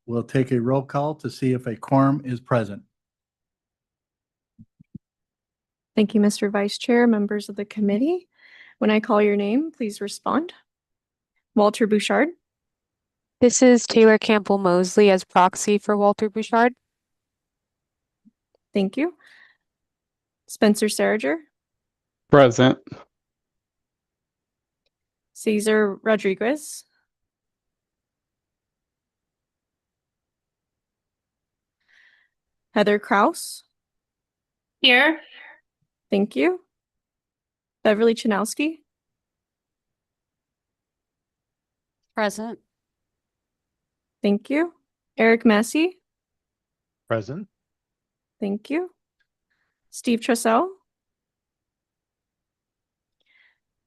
we'll take a roll call to see if a quorum is present. Thank you, Mr. Vice Chair, members of the committee. When I call your name, please respond. Walter Bouchard. This is Taylor Campbell Mosley as proxy for Walter Bouchard. Thank you. Spencer Sarager. Present. Cesar Rodriguez. Heather Kraus. Here. Thank you. Beverly Chanowski. Present. Thank you. Eric Massey. Present. Thank you. Steve Trussell.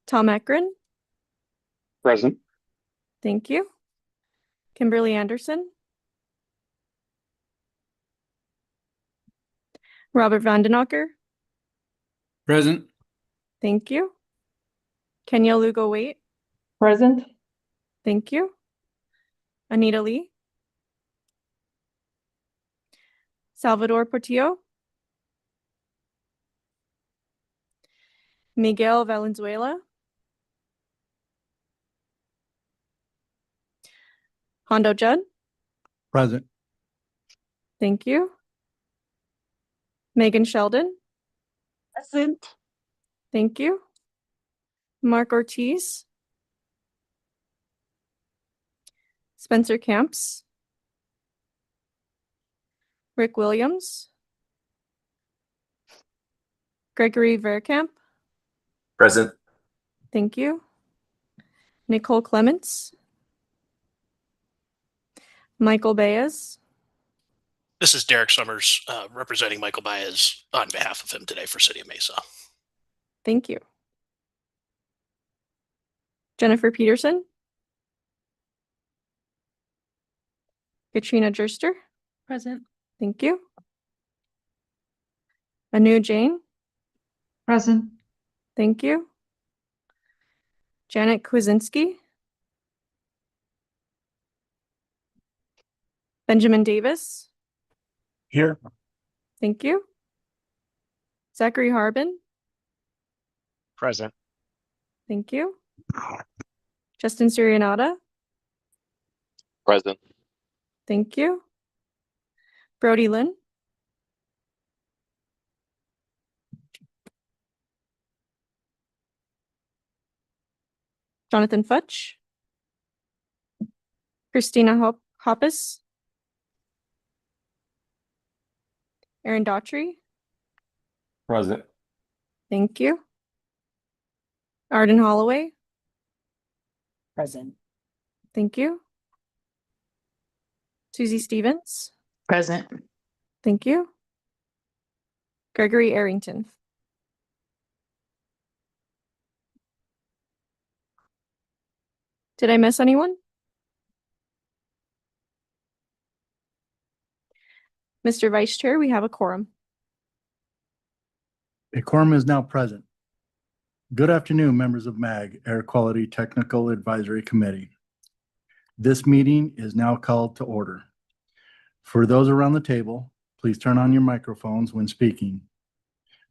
Tom Ekren. Present. Thank you. Kimberly Anderson. Robert Vandenacker. Present. Thank you. Kenya Lugo Waite. Present. Thank you. Anita Lee. Salvador Portillo. Miguel Valenzuela. Hondo Judd. Present. Thank you. Megan Sheldon. Present. Thank you. Mark Ortiz. Spencer Camps. Rick Williams. Gregory Verkamp. Present. Thank you. Nicole Clements. Michael Baez. This is Derek Summers, representing Michael Baez on behalf of him today for City of Mesa. Thank you. Jennifer Peterson. Katrina Gerster. Present. Thank you. Anu Jain. Present. Thank you. Janet Kwasinski. Benjamin Davis. Here. Thank you. Zachary Harbin. Present. Thank you. Justin Sirianata. Present. Thank you. Brody Lynn. Jonathan Futch. Christina Hoppus. Aaron Daughtry. Present. Thank you. Arden Holloway. Present. Thank you. Susie Stevens. Present. Thank you. Gregory Arrington. Did I miss anyone? Mr. Vice Chair, we have a quorum. A quorum is now present. Good afternoon, members of MAG, Air Quality Technical Advisory Committee. This meeting is now called to order. For those around the table, please turn on your microphones when speaking.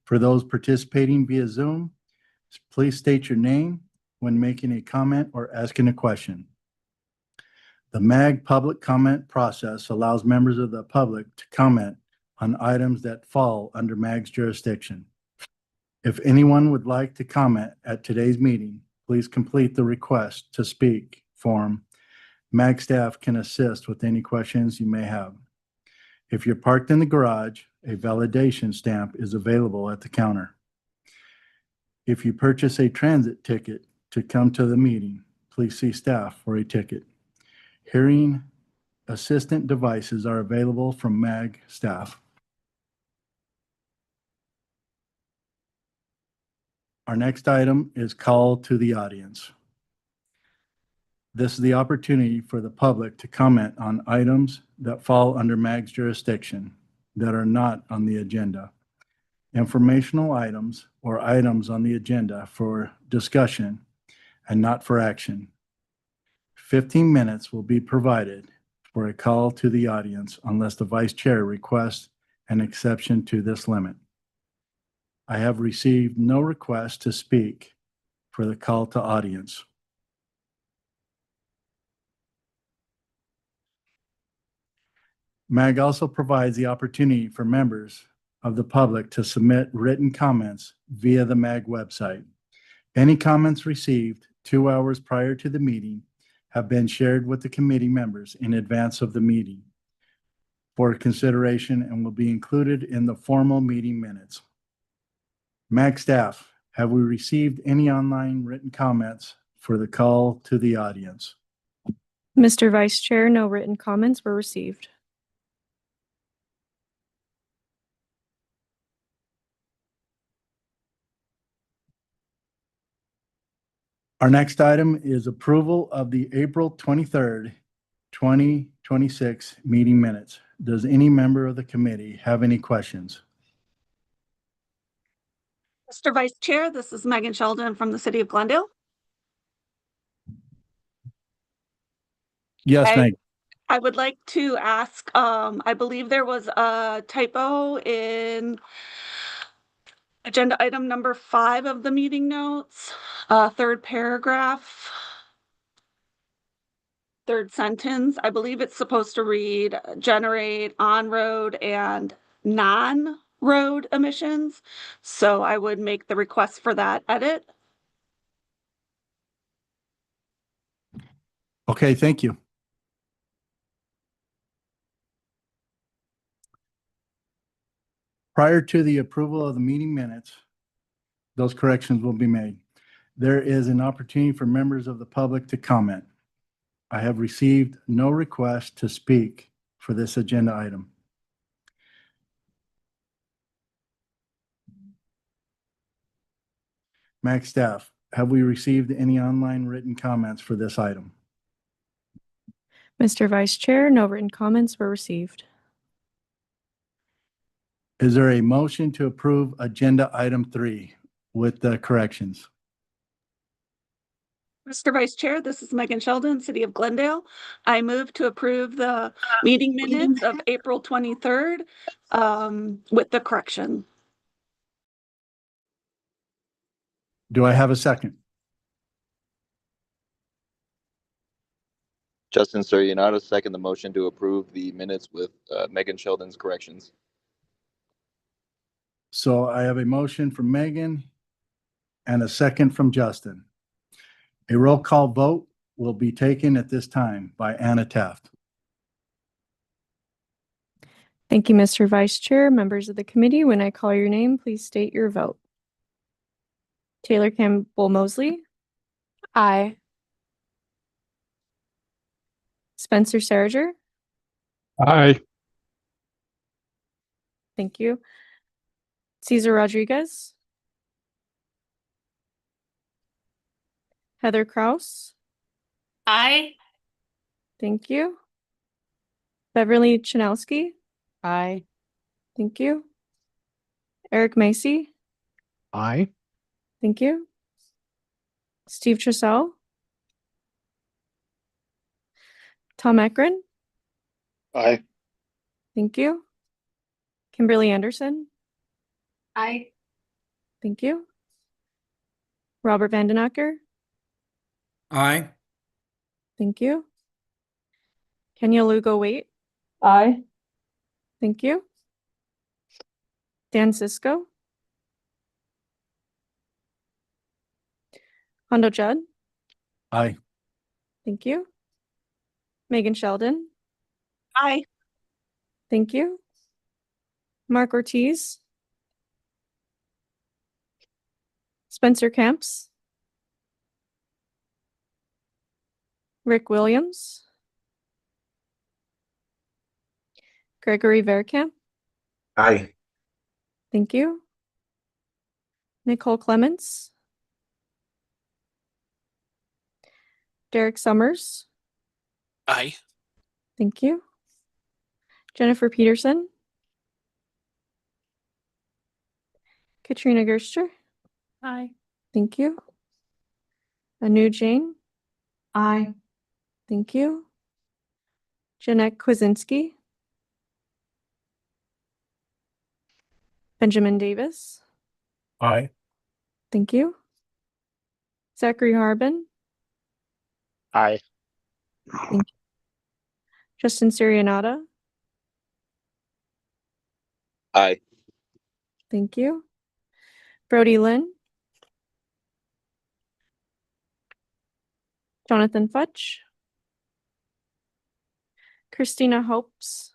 For those participating via Zoom, please state your name when making a comment or asking a question. The MAG public comment process allows members of the public to comment on items that fall under MAG's jurisdiction. If anyone would like to comment at today's meeting, please complete the request to speak form. MAG staff can assist with any questions you may have. If you're parked in the garage, a validation stamp is available at the counter. If you purchase a transit ticket to come to the meeting, please see staff for a ticket. Hearing assistant devices are available from MAG staff. Our next item is call to the audience. This is the opportunity for the public to comment on items that fall under MAG's jurisdiction that are not on the agenda. Informational items or items on the agenda for discussion and not for action. 15 minutes will be provided for a call to the audience unless the vice chair requests an exception to this limit. I have received no request to speak for the call to audience. MAG also provides the opportunity for members of the public to submit written comments via the MAG website. Any comments received 2 hours prior to the meeting have been shared with the committee members in advance of the meeting for consideration and will be included in the formal meeting minutes. MAG staff, have we received any online written comments for the call to the audience? Mr. Vice Chair, no written comments were received. Our next item is approval of the April 23rd, 2026 meeting minutes. Does any member of the committee have any questions? Mr. Vice Chair, this is Megan Sheldon from the City of Glendale. Yes, I- Meg. I would like to ask, I believe there was a typo in agenda item number 5 of the meeting notes, third paragraph, third sentence. I believe it's supposed to read generate on-road and non-road emissions. So I would make the request for that edit. Okay, thank you. Prior to the approval of the meeting minutes, those corrections will be made. There is an opportunity for members of the public to comment. I have received no request to speak for this agenda item. MAG staff, have we received any online written comments for this item? Mr. Vice Chair, no written comments were received. Is there a motion to approve agenda item 3 with the corrections? Mr. Vice Chair, this is Megan Sheldon, City of Glendale. I move to approve the meeting minutes of April 23rd with the correction. Do I have a second? Justin Sturionato, second the motion to approve the minutes with Megan Sheldon's corrections. So I have a motion from Megan and a second from Justin. A roll call vote will be taken at this time by Anna Taft. Thank you, Mr. Vice Chair. Members of the committee, when I call your name, please state your vote. Taylor Campbell Mosley, Aye. Spencer Sarger, Aye. thank you. Cesar Rodriguez, Heather Kraus, Aye. thank you. Beverly Chanowski, Aye. thank you. Eric Macy, Aye. thank you. Steve Trussell, Tom Ekren, Aye. thank you. Kimberly Anderson, Aye. thank you. Robert Vandenacker, Aye. thank you. Kenya Lugo Waite, Aye. thank you. Dan Cisco, Hondo Judd, Aye. thank you. Megan Sheldon, Aye. thank you. Mark Ortiz, Spencer Camps, Rick Williams, Gregory Verkamp, Aye. thank you. Nicole Clements, Derek Summers, Aye. thank you. Jennifer Peterson, Katrina Gerster, Aye. thank you. Anu Jane, Aye. thank you. Jeanette Kwasinski, Benjamin Davis. Aye. Thank you. Zachary Harbin, Aye. Justin Serianata. Aye. Thank you. Brody Lynn, Jonathan Futch, Christina Hopes,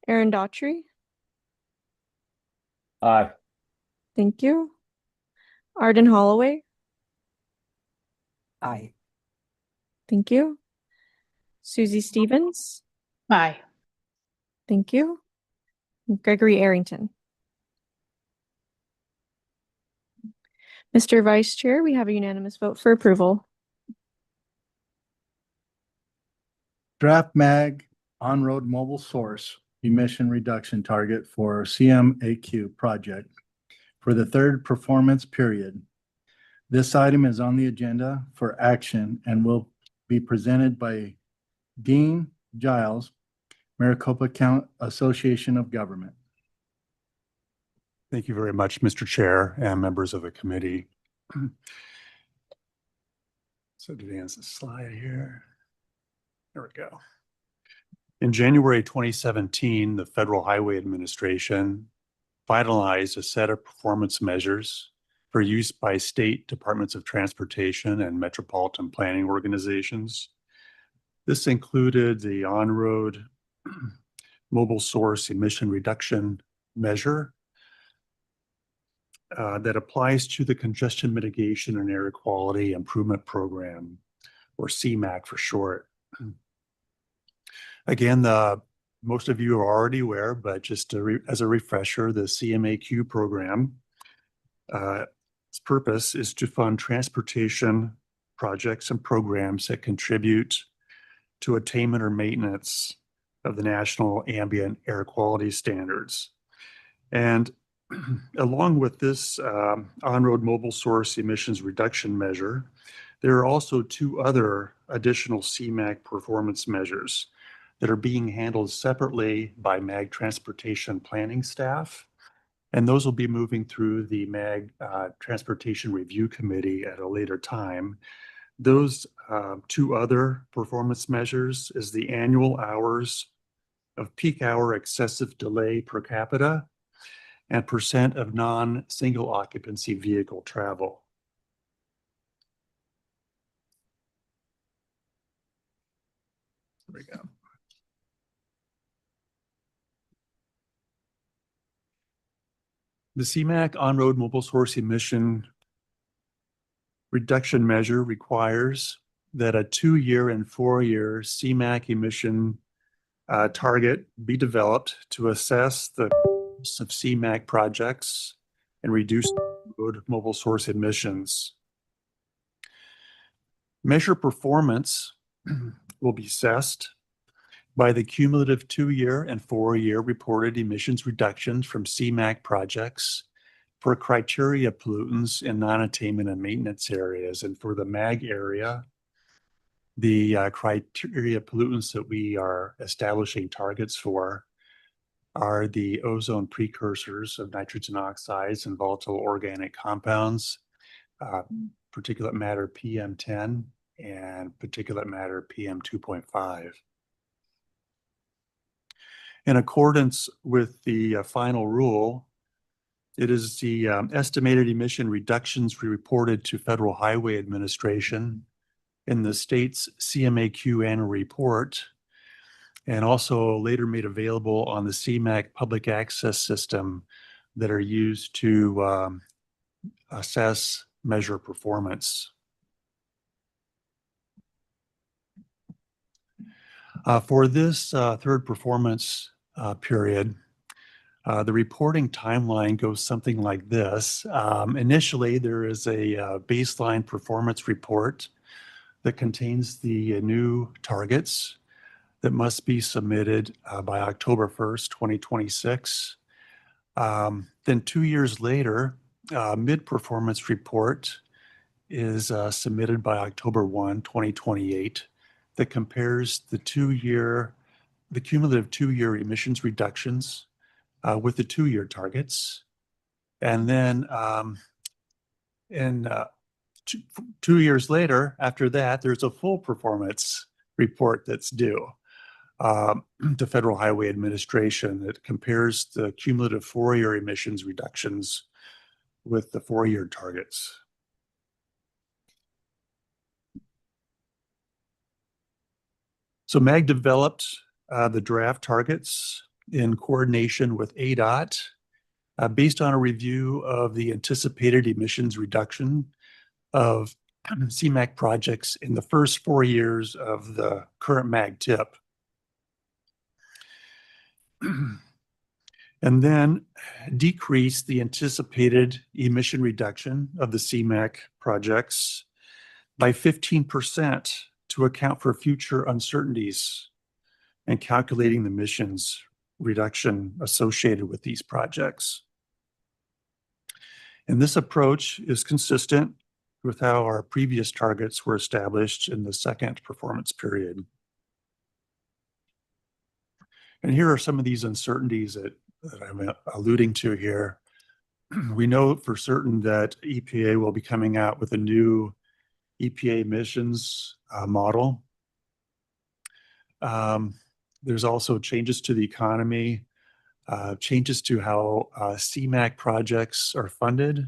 Aaron Daughtry. Aye. Thank you. Arden Holloway. Aye. Thank you. Susie Stevens. Aye. Thank you. Gregory Arrington. Mr. Vice Chair, we have a unanimous vote for approval. Draft MAG on-road mobile source emission reduction target for CMAQ project for the third performance period. This item is on the agenda for action and will be presented by Dean Giles, Maricopa County Association of Government. Thank you very much, Mr. Chair and members of the committee. So to advance the slide here. There we go. In January 2017, the Federal Highway Administration finalized a set of performance measures for use by state departments of transportation and metropolitan planning organizations. This included the on-road mobile source emission reduction measure that applies to the Congestion Mitigation and Air Quality Improvement Program, or CMAQ for short. Again, most of you are already aware, but just as a refresher, the CMAQ program, its purpose is to fund transportation projects and programs that contribute to attainment or maintenance of the national ambient air quality standards. And along with this on-road mobile source emissions reduction measure, there are also two other additional CMAQ performance measures that are being handled separately by MAG transportation planning staff. And those will be moving through the MAG Transportation Review Committee at a later time. Those two other performance measures is the annual hours of peak hour excessive delay per capita and percent of non-single occupancy vehicle travel. There we go. The CMAQ on-road mobile source emission reduction measure requires that a 2-year and 4-year CMAQ emission target be developed to assess the costs of CMAQ projects and reduce road mobile source emissions. Measure performance will be assessed by the cumulative 2-year and 4-year reported emissions reductions from CMAQ projects for criteria pollutants in non-attainment and maintenance areas. And for the MAG area, the criteria pollutants that we are establishing targets for are the ozone precursors of nitrogen oxides and volatile organic compounds, particulate matter PM10 and particulate matter PM2.5. In accordance with the final rule, it is the estimated emission reductions we reported to Federal Highway Administration in the state's CMAQ annual report, and also later made available on the CMAQ public access system that are used to assess, measure performance. For this third performance period, the reporting timeline goes something like this. Initially, there is a baseline performance report that contains the new targets that must be submitted by October 1st, 2026. Then 2 years later, mid-performance report is submitted by October 1, 2028 that compares the cumulative 2-year emissions reductions with the 2-year targets. And then in 2 years later, after that, there's a full performance report that's due to Federal Highway Administration that compares the cumulative 4-year emissions reductions with the 4-year targets. So MAG developed the draft targets in coordination with ADOT based on a review of the anticipated emissions reduction of CMAQ projects in the first 4 years of the current MAG tip. And then decrease the anticipated emission reduction of the CMAQ projects by 15% to account for future uncertainties and calculating the emissions reduction associated with these projects. And this approach is consistent with how our previous targets were established in the second performance period. And here are some of these uncertainties that I'm alluding to here. We know for certain that EPA will be coming out with a new EPA emissions model. There's also changes to the economy, changes to how CMAQ projects are funded.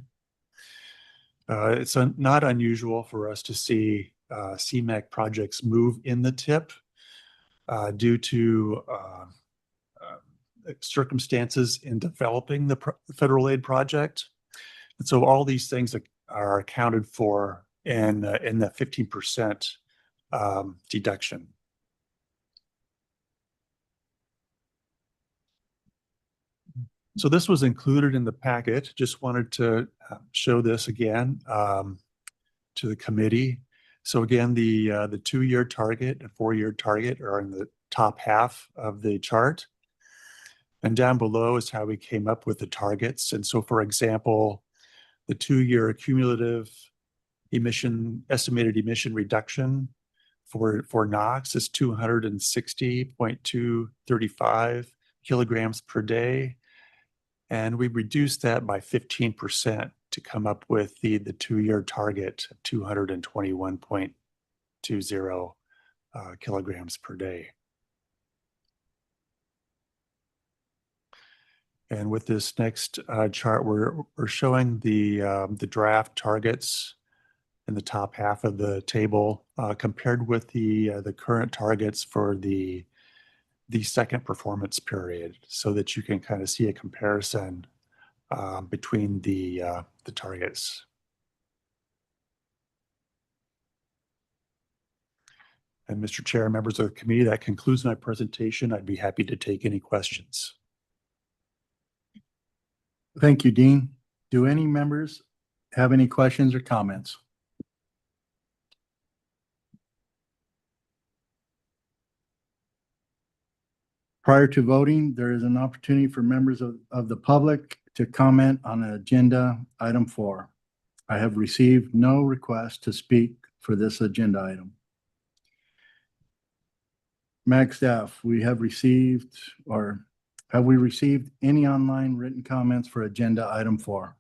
It's not unusual for us to see CMAQ projects move in the tip due to circumstances in developing the federal aid project. And so all these things are accounted for in the 15% deduction. So this was included in the packet. Just wanted to show this again to the committee. So again, the 2-year target and 4-year target are in the top half of the chart. And down below is how we came up with the targets. And so, for example, the 2-year cumulative estimated emission reduction for NOx is 260.235 kilograms per day. And we reduced that by 15% to come up with the 2-year target of 221.20 kilograms per day. And with this next chart, we're showing the draft targets in the top half of the table compared with the current targets for the second performance period, so that you can kind of see a comparison between the targets. And Mr. Chair, members of the committee, that concludes my presentation. I'd be happy to take any questions. Thank you, Dean. Do any members have any questions or comments? Prior to voting, there is an opportunity for members of the public to comment on agenda item 4. I have received no request to speak for this agenda item. MAG staff, have we received any online written comments for agenda item 4?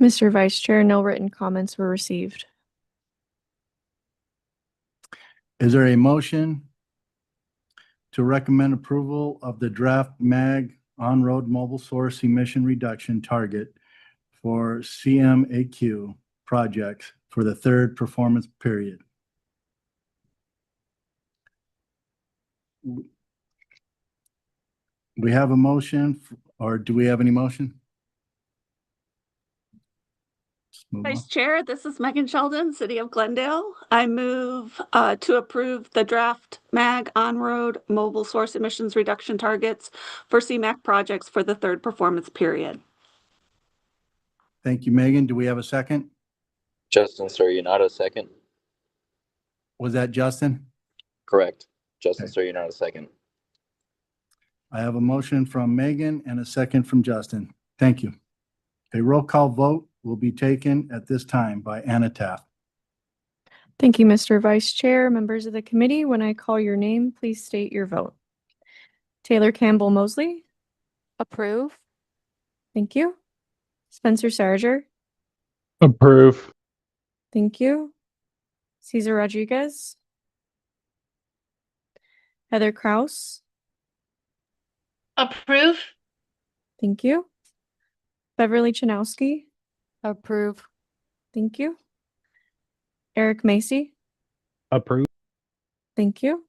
Mr. Vice Chair, no written comments were received. Is there a motion to recommend approval of the draft MAG on-road mobile source emission reduction target for CMAQ projects for the third performance period? We have a motion, or do we have any motion? Vice Chair, this is Megan Sheldon, City of Glendale. I move to approve the draft MAG on-road mobile source emissions reduction targets for CMAQ projects for the third performance period. Thank you, Megan. Do we have a second? Justin Sturionata, second. Was that Justin? Correct. Justin Okay. Sturionata, second. I have a motion from Megan and a second from Justin. Thank you. A roll call vote will be taken at this time by Anna Taft. Thank you, Mr. Vice Chair. Members of the committee, when I call your name, please state your vote. Taylor Campbell Mosley. Approve. Thank you. Spencer Sarger. Approve. Thank you. Cesar Rodriguez. Heather Kraus. Approve. Thank you. Beverly Chanowski. Approve. Thank you. Eric Macy. Approve. Thank you.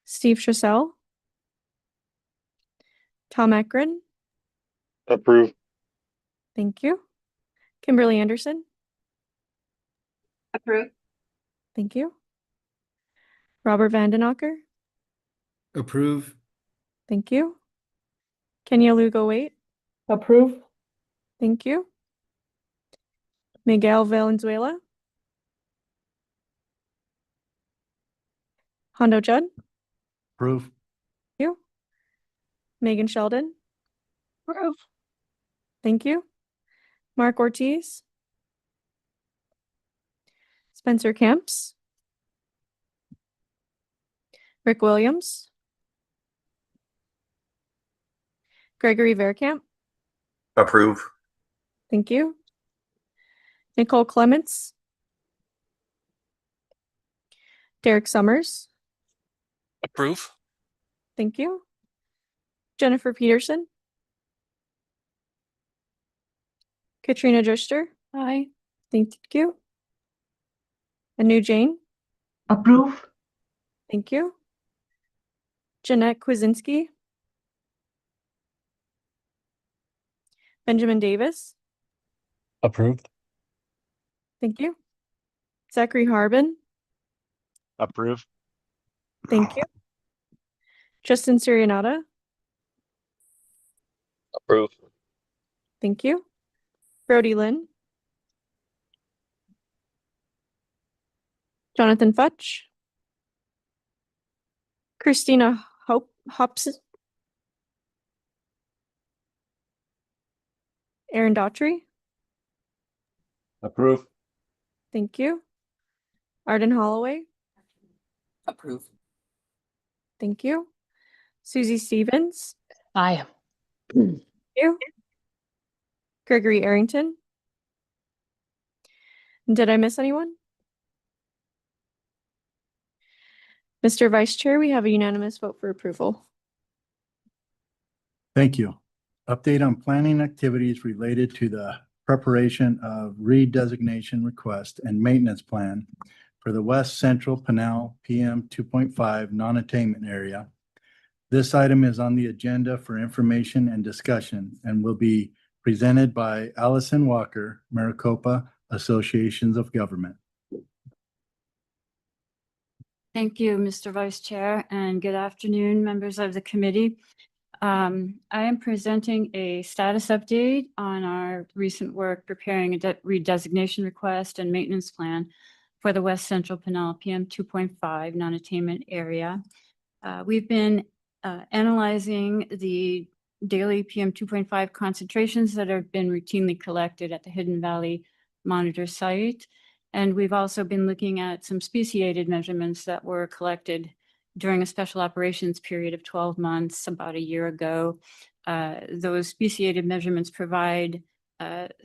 Steve Tressell. Tom Ekren. Approve. Thank you. Kimberly Anderson. Approve. Thank you. Robert Vandenacker. Approve. Thank you. Kenya Lugo Wait. Approve. Thank you. Miguel Valenzuela. Hondo Judd. Approve. Thank you. Megan Sheldon. Approve. Thank you. Mark Ortiz. Spencer Camps. Rick Williams. Gregory Verkamp. Approve. Thank you. Nicole Clements. Derek Summers. Approve. Thank you. Jennifer Peterson. Katrina Drister. Aye. Thank you. Anu Jane. Approve. Thank you. Jeanette Kwasinski. Benjamin Davis. Approved. Thank you. Zachary Harbin. Approve. Thank you. Justin Sirianata. Approve. Thank you. Brody Lynn. Jonathan Futch. Christina Hopson. Aaron Daughtry. Approve. Thank you. Arden Holloway. Approve. Thank you. Susie Stevens. Aye. Thank you. Gregory Arrington. Did I miss anyone? Mr. Vice Chair, we have a unanimous vote for approval. Thank you. Update on planning activities related to the preparation of redesignation request and maintenance plan for the West Central Pinal PM 2.5 non-attainment area. This item is on the agenda for information and discussion and will be presented by Allison Walker, Maricopa Associations of Government. Thank you, Mr. Vice Chair, and good afternoon, members of the committee. I am presenting a status update on our recent work preparing a redesignation request and maintenance plan for the West Central Pinal PM 2.5 non-attainment area. We've been analyzing the daily PM 2.5 concentrations that have been routinely collected at the Hidden Valley Monitor site. And we've also been looking at some speciated measurements that were collected during a special operations period of 12 months about a year ago. Those speciated measurements provide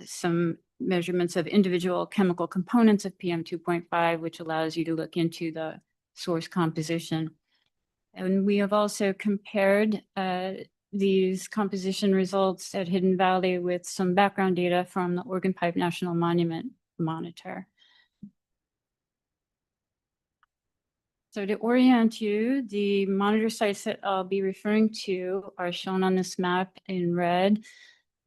some measurements of individual chemical components of PM 2.5, which allows you to look into the source composition. And we have also compared these composition results at Hidden Valley with some background data from the Organ Pipe National Monument Monitor. So to orient you, the monitor sites that I'll be referring to are shown on this map in red.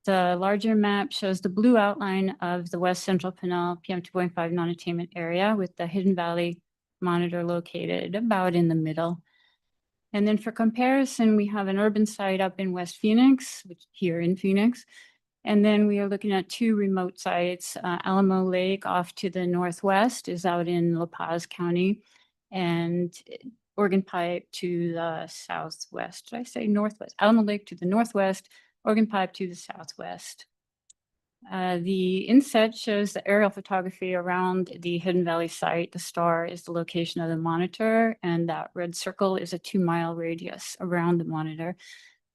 The larger map shows the blue outline of the West Central Pinal PM 2.5 non-attainment area with the Hidden Valley Monitor located about in the middle. And then for comparison, we have an urban site up in West Phoenix, which here in Phoenix. And then we are looking at two remote sites. Alamo Lake off to the northwest is out in La Paz County, and Organ Pipe to the southwest. Did I say northwest? Alamo Lake to the northwest, Organ Pipe to the southwest. The inset shows the aerial photography around the Hidden Valley site. The star is the location of the monitor, and that red circle is a 2-mile radius around the monitor,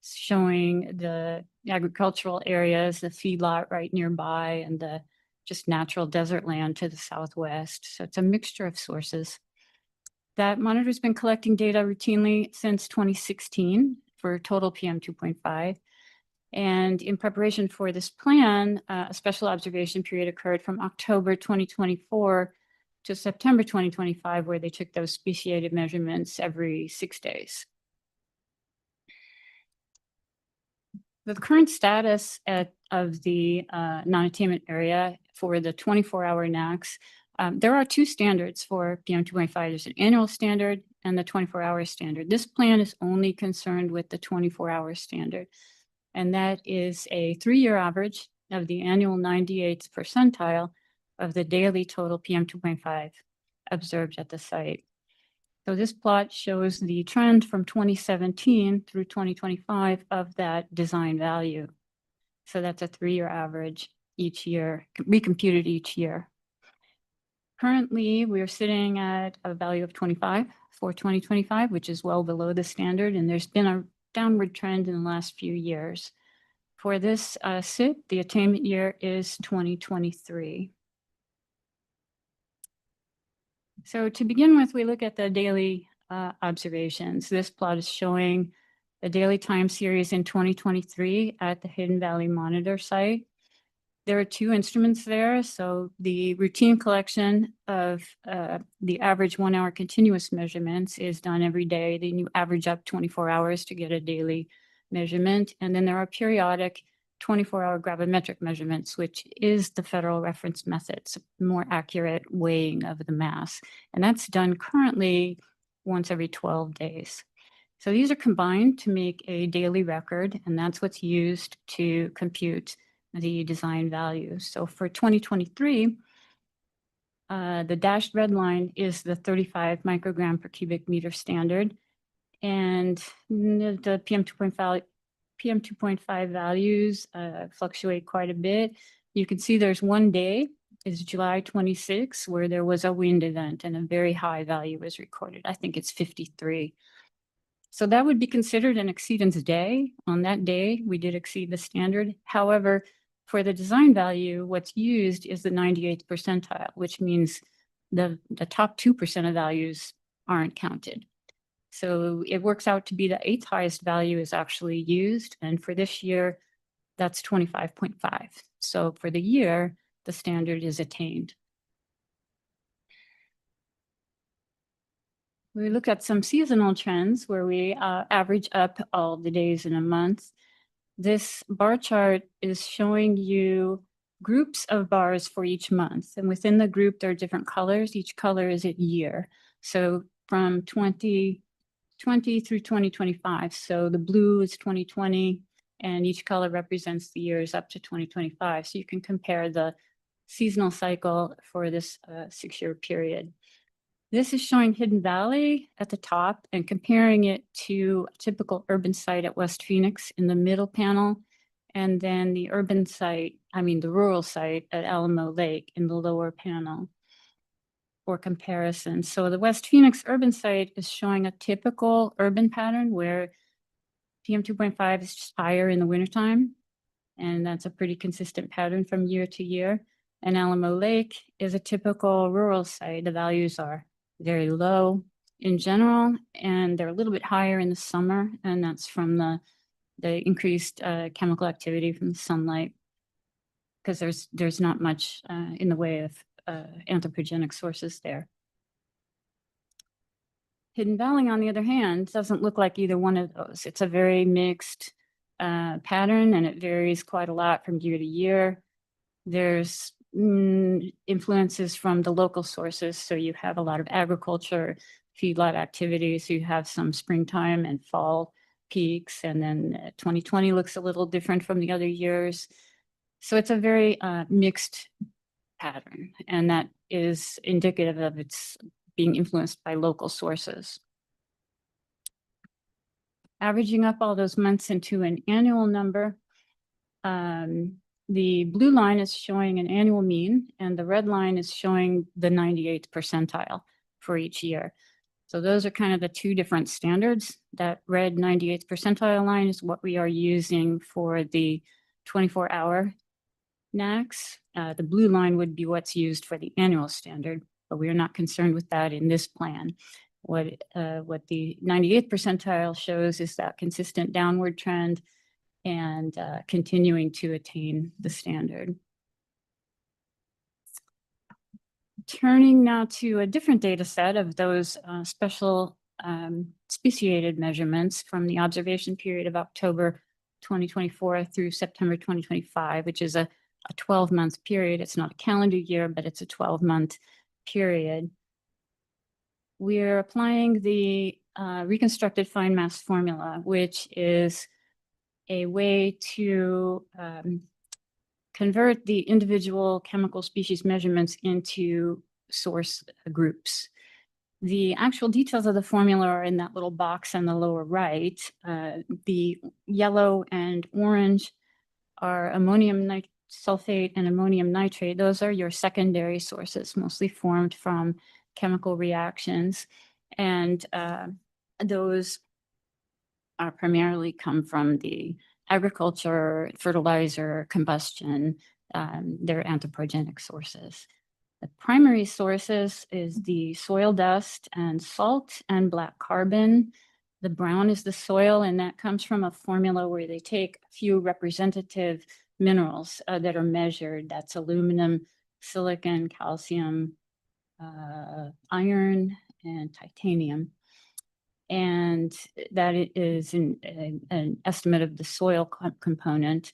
showing the agricultural areas, the feedlot right nearby, and the just natural desert land to the southwest. So it's a mixture of sources. That monitor's been collecting data routinely since 2016 for total PM 2.5. And in preparation for this plan, a special observation period occurred from October 2024 to September 2025, where they took those speciated measurements every 6 days. The current status of the non-attainment area for the 24-hour NACS, there are 2 standards for PM 2.5. There's an annual standard and the 24-hour standard. This plan is only concerned with the 24-hour standard, and that is a 3-year average of the annual 98th percentile of the daily total PM 2.5 observed at the site. So this plot shows the trend from 2017 through 2025 of that design value. So that's a 3-year average each year, recomputed each year. Currently, we're sitting at a value of 25 for 2025, which is well below the standard, and there's been a downward trend in the last few years. For this SIP, the attainment year is 2023. So to begin with, we look at the daily observations. This plot is showing the daily time series in 2023 at the Hidden Valley Monitor site. There are 2 instruments there. So the routine collection of the average 1-hour continuous measurements is done every day. Then you average up 24 hours to get a daily measurement. And then there are periodic 24-hour gravimetric measurements, which is the federal reference method. It's a more accurate weighing of the mass. And that's done currently once every 12 days. So these are combined to make a daily record, and that's what's used to compute the design value. So for 2023, the dashed red line is the 35 microgram per cubic meter standard, and the PM 2.5 values fluctuate quite a bit. You can see there's one day, is July 26, where there was a wind event and a very high value was recorded. I think it's 53. So that would be considered an exceedance day. On that day, we did exceed the standard. However, for the design value, what's used is the 98th percentile, which means the top 2% of values aren't counted. So it works out to be the 8th highest value is actually used. And for this year, that's 25.5. So for the year, the standard is attained. We look at some seasonal trends where we average up all the days in a month. This bar chart is showing you groups of bars for each month. And within the group, there are different colors. Each color is a year. So from 2020 through 2025. So the blue is 2020, and each color represents the years up to 2025. So you can compare the seasonal cycle for this 6-year period. This is showing Hidden Valley at the top and comparing it to a typical urban site at West Phoenix in the middle panel, and then the urban site, the rural site at Alamo Lake in the lower panel for comparison. So the West Phoenix urban site is showing a typical urban pattern where PM 2.5 is just higher in the wintertime, and that's a pretty consistent pattern from year to year. And Alamo Lake is a typical rural site. The values are very low in general, and they're a little bit higher in the summer, and that's from the increased chemical activity from the sunlight, because there's not much in the way of anthropogenic sources there. Hidden Valley, on the other hand, doesn't look like either one of those. It's a very mixed pattern, and it varies quite a lot from year to year. There's influences from the local sources. So you have a lot of agriculture, feedlot activities. So you have some springtime and fall peaks. And then 2020 looks a little different from the other years. So it's a very mixed pattern. And that is indicative of its being influenced by local sources. Averaging up all those months into an annual number, The blue line is showing an annual mean, and the red line is showing the 98th percentile for each year. So those are kind of the two different standards. That red 98th percentile line is what we are using for the 24-hour NACs. The blue line would be what's used for the annual standard, but we are not concerned with that in this plan. What the 98th percentile shows is that consistent downward trend and continuing to attain the standard. Turning now to a different data set of those special speciated measurements from the observation period of October 2024 through September 2025, which is a 12-month period. It's not a calendar year, but it's a 12-month period. We're applying the reconstructed fine mass formula, which is a way to convert the individual chemical species measurements into source groups. The actual details of the formula are in that little box on the lower right. The yellow and orange are ammonium sulfate and ammonium nitrate. Those are your secondary sources, mostly formed from chemical reactions. And those are primarily come from the agriculture, fertilizer, combustion. They're anthropogenic sources. The primary sources is the soil dust and salt and black carbon. The brown is the soil, and that comes from a formula where they take a few representative minerals that are measured. That's aluminum, silicon, calcium, iron, and titanium. And that is an estimate of the soil component.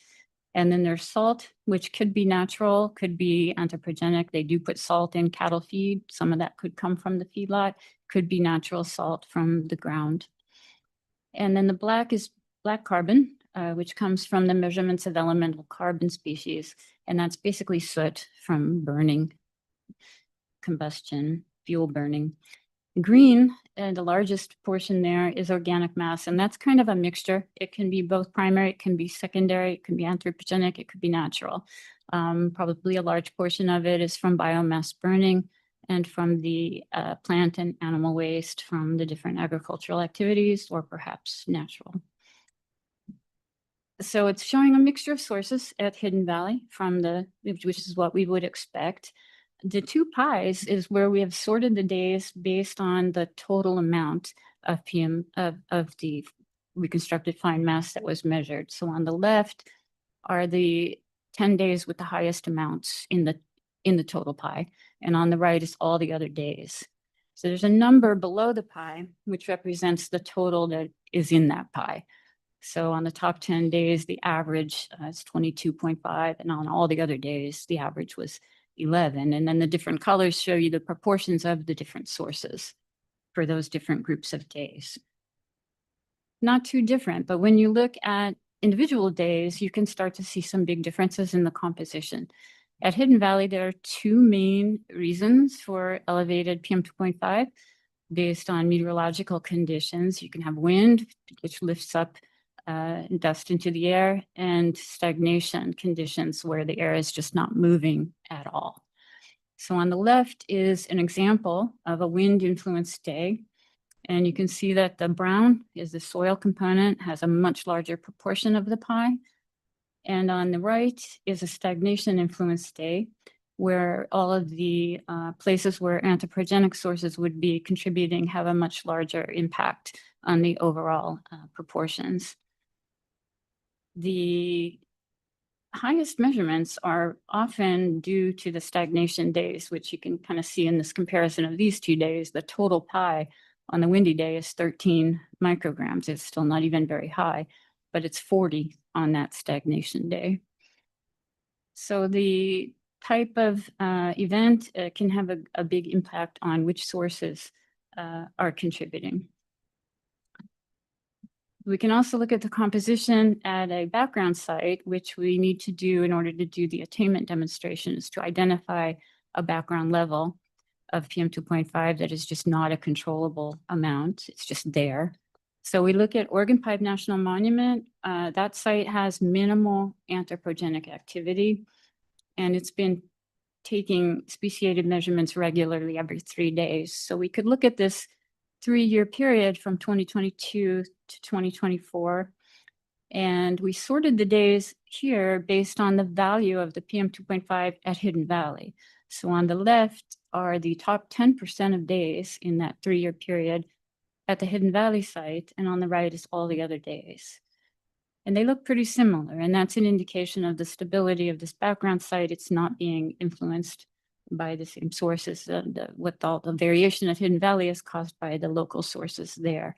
And then there's salt, which could be natural, could be anthropogenic. They do put salt in cattle feed. Some of that could come from the feedlot, could be natural salt from the ground. And then the black is black carbon, which comes from the measurements of elemental carbon species. And that's basically soot from burning, combustion, fuel burning. Green, the largest portion there, is organic mass, and that's kind of a mixture. It can be both primary, it can be secondary, it can be anthropogenic, it could be natural. Probably a large portion of it is from biomass burning and from the plant and animal waste from the different agricultural activities, or perhaps natural. So it's showing a mixture of sources at Hidden Valley which is what we would expect. The two pies is where we have sorted the days based on the total amount of of the reconstructed fine mass that was measured. So on the left are the 10 days with the highest amounts in the total pie, and on the right is all the other days. So there's a number below the pie which represents the total that is in that pie. So on the top 10 days, the average is 22.5, and on all the other days, the average was 11. And then the different colors show you the proportions of the different sources for those different groups of days. Not too different, but when you look at individual days, you can start to see some big differences in the composition. At Hidden Valley, there are two main reasons for elevated PM2.5 based on meteorological conditions. You can have wind, which lifts up dust into the air, and stagnation conditions where the air is just not moving at all. So on the left is an example of a wind-influenced day. And you can see that the brown is the soil component, has a much larger proportion of the pie. And on the right is a stagnation-influenced day, where all of the places where anthropogenic sources would be contributing have a much larger impact on the overall proportions. The highest measurements are often due to the stagnation days, which you can kind of see in this comparison of these 2 days. The total pie on the windy day is 13 micrograms. It's still not even very high, but it's 40 on that stagnation day. So the type of event can have a big impact on which sources are contributing. We can also look at the composition at a background site, which we need to do in order to do the attainment demonstrations to identify a background level of PM2.5 that is just not a controllable amount. It's just there. So we look at Organ Pipe National Monument. That site has minimal anthropogenic activity, and it's been taking speciated measurements regularly every 3 days. So we could look at this 3-year period from 2022 to 2024. And we sorted the days here based on the value of the PM 2.5 at Hidden Valley. So on the left are the top 10% of days in that 3-year period at the Hidden Valley site, and on the right is all the other days. And they look pretty similar, and that's an indication of the stability of this background site. It's not being influenced by the same sources. What all the variation at Hidden Valley is caused by the local sources there.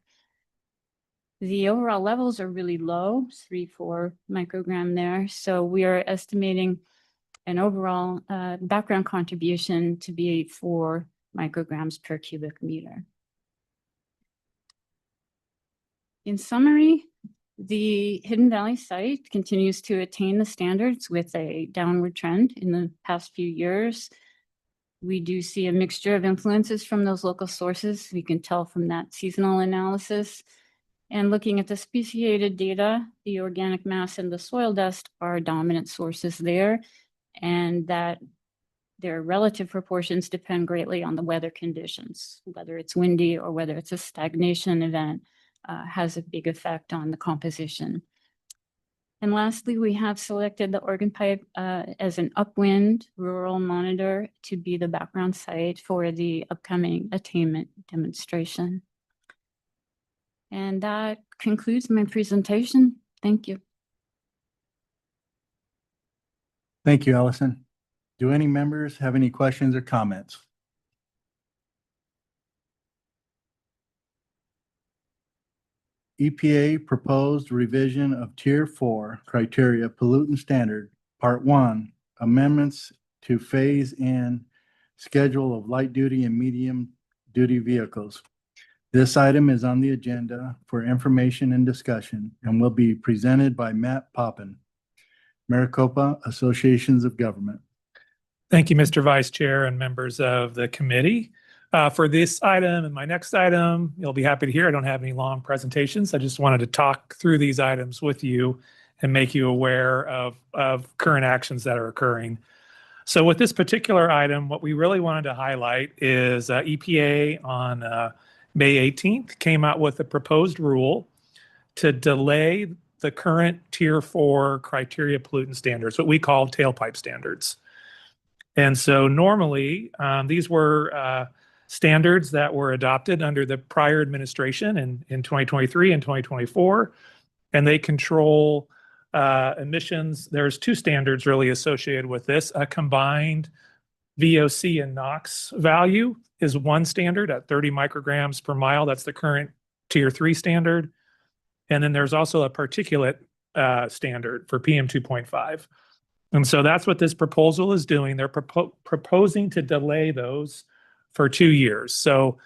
The overall levels are really low, 3-4 microgram there. So we are estimating an overall background contribution to be 4 micrograms per cubic meter. In summary, the Hidden Valley site continues to attain the standards with a downward trend in the past few years. We do see a mixture of influences from those local sources. We can tell from that seasonal analysis. And looking at the speciated data, the organic mass and the soil dust are dominant sources there, and that their relative proportions depend greatly on the weather conditions, whether it's windy or whether it's a stagnation event. Has a big effect on the composition. And lastly, we have selected the Organ Pipe as an upwind rural monitor to be the background site for the upcoming attainment demonstration. And that concludes my presentation. Thank you. Thank you, Allison. Do any members have any questions or comments? EPA proposed revision of Tier 4 criteria pollutant standard, Part 1, amendments to phase in schedule of light duty and medium duty vehicles. This item is on the agenda for information and discussion and will be presented by Matt Poppin, Maricopa Associations of Government. Thank you, Mr. Vice Chair and members of the committee. For this item and my next item, you'll be happy to hear I don't have any long presentations. I just wanted to talk through these items with you and make you aware of current actions that are occurring. So with this particular item, what we really wanted to highlight is EPA on May 18th came out with a proposed rule to delay the current Tier 4 criteria pollutant standards, what we call tailpipe standards. And so normally these were standards that were adopted under the prior administration in 2023 and 2024, and they control emissions. There's 2 standards really associated with this. A combined VOC and NOx value is one standard at 30 micrograms per mile. That's the current Tier 3 standard. And then there's also a particulate standard for PM 2.5. And so that's what this proposal is doing. They're proposing to delay those for 2 years. So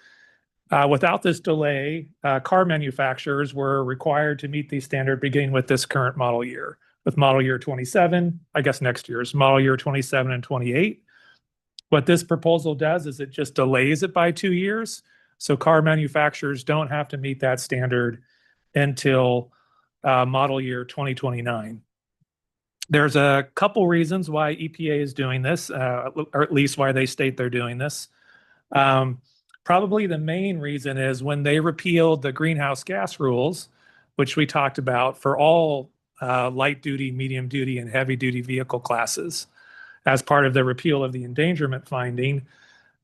without this delay, car manufacturers were required to meet these standards beginning with this current model year. With model year 27, I guess next year's model year 27 and 28. What this proposal does is it just delays it by 2 years. So car manufacturers don't have to meet that standard until model year 2029. There's a couple reasons why EPA is doing this, or at least why they state they're doing this. Probably the main reason is when they repealed the greenhouse gas rules, which we talked about for all light duty, medium duty, and heavy duty vehicle classes, as part of the repeal of the endangerment finding,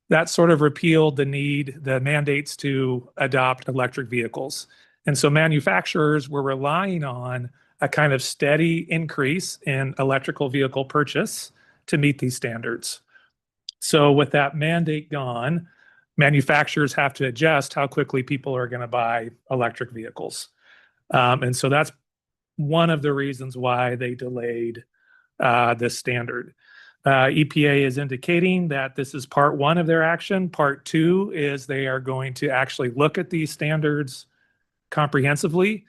that sort of repealed the mandates to adopt electric vehicles. And so manufacturers were relying on a kind of steady increase in electrical vehicle purchase to meet these standards. So with that mandate gone, manufacturers have to adjust how quickly people are going to buy electric vehicles. And so that's one of the reasons why they delayed this standard. EPA is indicating that this is part 1 of their action. Part 2 is they are going to actually look at these standards comprehensively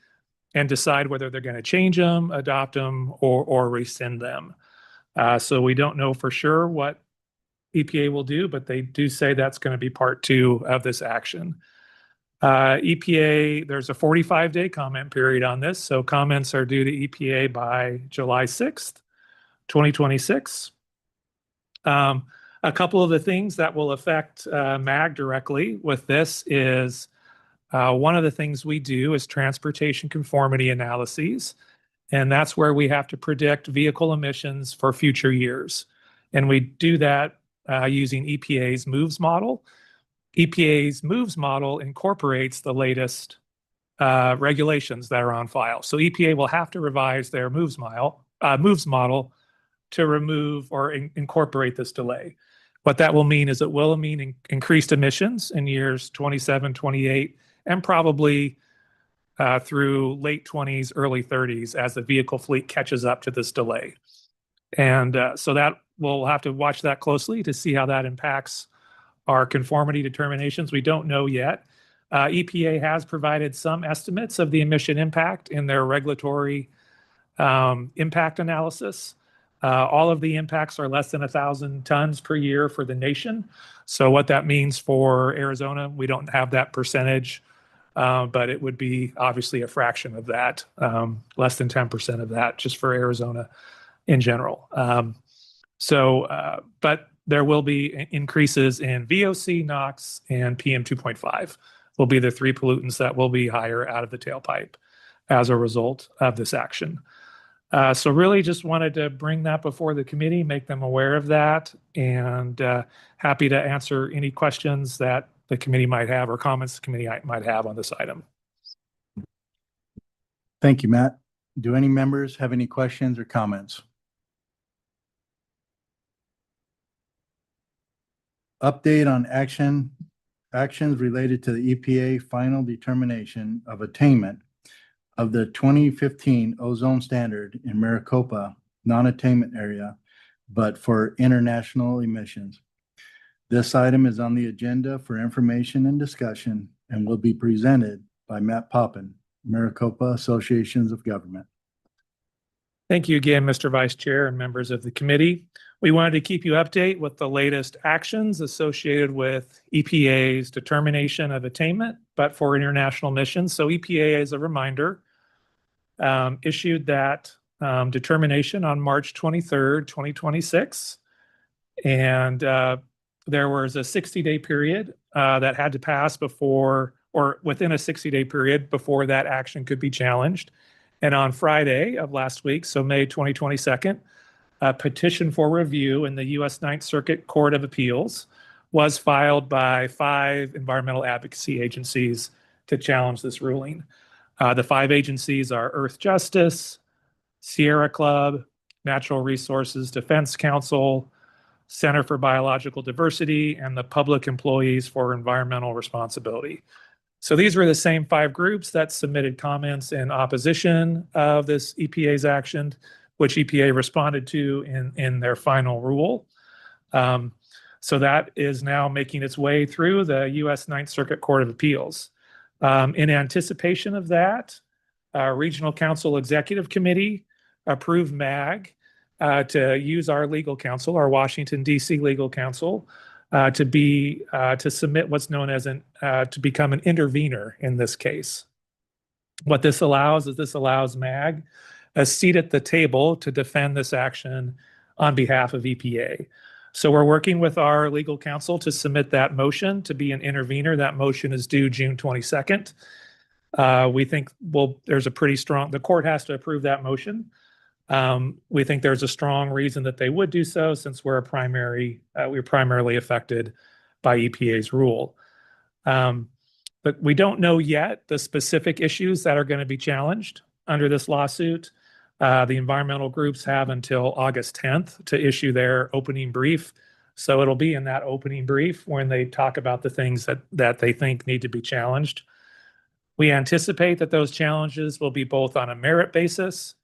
and decide whether they're going to change them, adopt them, or rescind them. So we don't know for sure what EPA will do, but they do say that's going to be part 2 of this action. EPA, there's a 45-day comment period on this, so comments are due to EPA by July 6th, 2026. A couple of the things that will affect MAG directly with this is one of the things we do is transportation conformity analyses, and that's where we have to predict vehicle emissions for future years. And we do that using EPA's MOVES model. EPA's MOVES model incorporates the latest regulations that are on file. So EPA will have to revise their MOVES model to remove or incorporate this delay. What that will mean is it will mean increased emissions in years 27, 28, and probably through late 20s, early 30s as the vehicle fleet catches up to this delay. And so that we'll have to watch that closely to see how that impacts our conformity determinations. We don't know yet. EPA has provided some estimates of the emission impact in their regulatory impact analysis. All of the impacts are less than 1,000 tons per year for the nation. So what that means for Arizona, we don't have that percentage, but it would be obviously a fraction of that, less than 10% of that just for Arizona in general. But there will be increases in VOC, NOx, and PM 2.5 will be the three pollutants that will be higher out of the tailpipe as a result of this action. So really just wanted to bring that before the committee, make them aware of that, and happy to answer any questions that the committee might have or comments the committee might have on this item. Thank you, Matt. Do any members have any questions or comments? Update on actions related to the EPA final determination of attainment of the 2015 ozone standard in Maricopa non-attainment area, but for international emissions. This item is on the agenda for information and discussion and will be presented by Matt Poppin, Maricopa Associations of Government. Thank you again, Mr. Vice Chair and members of the committee. We wanted to keep you updated with the latest actions associated with EPA's determination of attainment, but for international emissions. So EPA, as a reminder, issued that determination on March 23rd, 2026. And there was a 60-day period that had to pass before, or within a 60-day period before that action could be challenged. And on Friday of last week, so May 2022, a petition for review in the U.S. Ninth Circuit Court of Appeals was filed by 5 environmental advocacy agencies to challenge this ruling. The 5 agencies are Earth Justice, Sierra Club, Natural Resources Defense Council, Center for Biological Diversity, and the Public Employees for Environmental Responsibility. So these were the same 5 groups that submitted comments in opposition of this EPA's action, which EPA responded to in their final rule. So that is now making its way through the U.S. Ninth Circuit Court of Appeals. In anticipation of that, our Regional Council Executive Committee approved MAG to use our legal counsel, our Washington, D.C. legal counsel, to submit what's known as to become an intervener in this case. What this allows is MAG a seat at the table to defend this action on behalf of EPA. So we're working with our legal counsel to submit that motion to be an intervener. That motion is due June 22nd. We think, there's a pretty strong, the court has to approve that motion. We think there's a strong reason that they would do so since we're primarily affected by EPA's rule. But we don't know yet the specific issues that are going to be challenged under this lawsuit. The environmental groups have until August 10th to issue their opening brief. So it'll be in that opening brief when they talk about the things that they think need to be challenged. We anticipate that those challenges will be both on a merit basis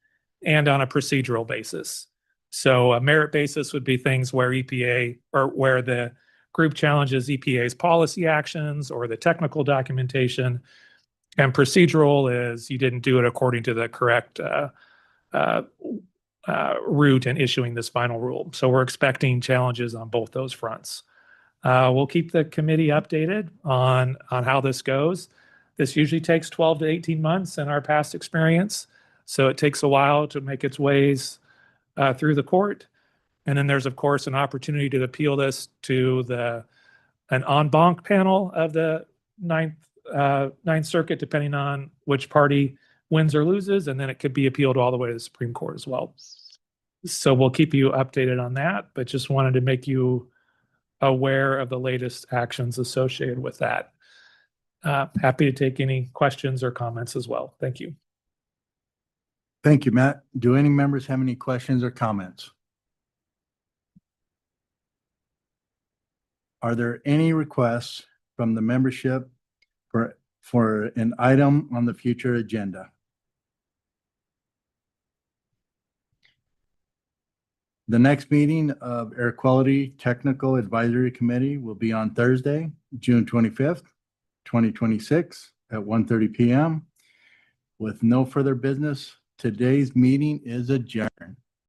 and on a procedural basis. So a merit basis would be things where EPA, or where the group challenges EPA's policy actions or the technical documentation. And procedural is you didn't do it according to the correct route in issuing this final rule. So we're expecting challenges on both those fronts. We'll keep the committee updated on how this goes. This usually takes 12 to 18 months in our past experience. So it takes a while to make its ways through the court. And then there's, of course, an opportunity to appeal this to an en banc panel of the Ninth Circuit, depending on which party wins or loses. And then it could be appealed all the way to the Supreme Court as well. So we'll keep you updated on that, but just wanted to make you aware of the latest actions associated with that. Happy to take any questions or comments as well. Thank you. Thank you, Matt. Do any members have any questions or comments? Are there any requests from the membership for an item on the future agenda? The next meeting of Air Quality Technical Advisory Committee will be on Thursday, June 25th, 2026 at 1:30 p.m. With no further business, today's meeting is adjourned.